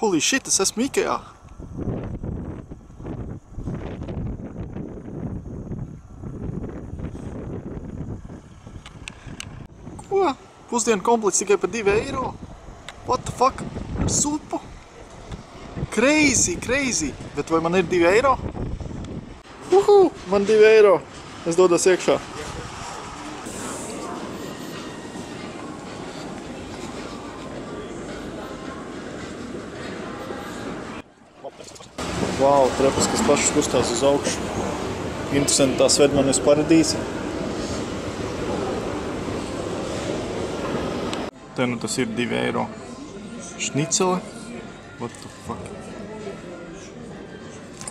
Holy shit, es esmu Ikejā! Ko? Pusdienu komplekts tikai par 2 eiro? What the fuck? Ar supu? Crazy, crazy! Bet vai man ir 2 eiro? Man 2 eiro! Es dodos iekšā. Vau, trepas, kas pašas kustās uz augšu. Interesanti, tās ved man uz paradīzi. Te nu tas ir 2 eiro. Šnicele. What the fuck?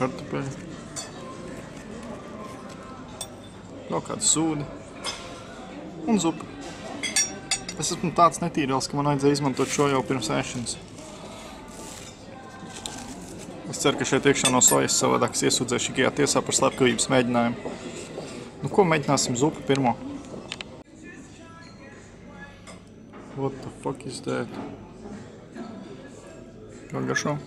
Kartupeļi. Kaut kāda sūdi. Un zupa. Es esmu tāds netīrēls, ka man vajadzēja izmantot šo jau pirms ēšanas. Es ceru, ka šeit iekšā no sojas savādāk es iesūdzēšu Ikejā tiesā par slepkavības mēģinājumu. Nu, ko mēģināsim zupu pirmo? What the fuck is that? Kā garšo?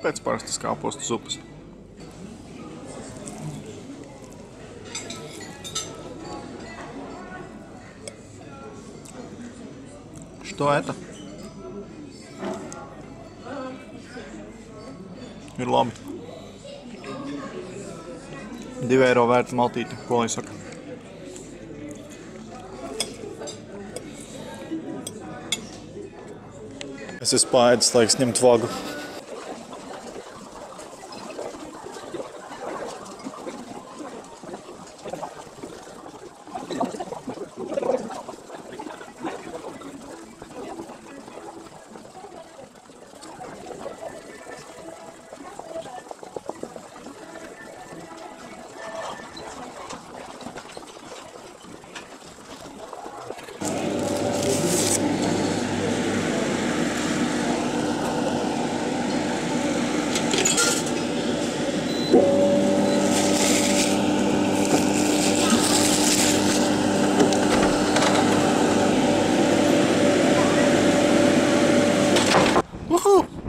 Pēc parastas kāpostu zupas. Что это? Ir labi. 2 eiro vērta maltīte, ko lai saka. Es esmu paēdis, laiks ņemt vagu.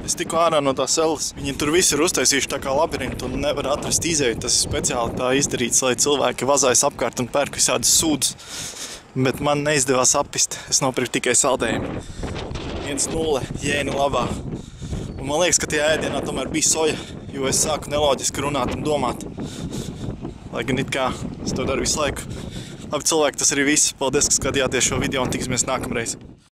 Es tiku ārā no tās celas. Viņi tur visi ir uztaisījuši tā kā labirintu un nevar atrast izēju. Tas ir speciāli tā izdarīts, lai cilvēki vazājas apkārt un pērk visādas sūdas. Bet man neizdevās apist. Es nopirku tikai saldējumu. 1-0 jēni labā. Un man liekas, ka tajā ēdienā tomēr bija soja, jo es sāku neloģiski runāt un domāt. Lai gan it kā es to daru visu laiku. Labi, cilvēki, tas arī viss. Paldies, ka skatījāties šo video un tiksimies nākamreiz.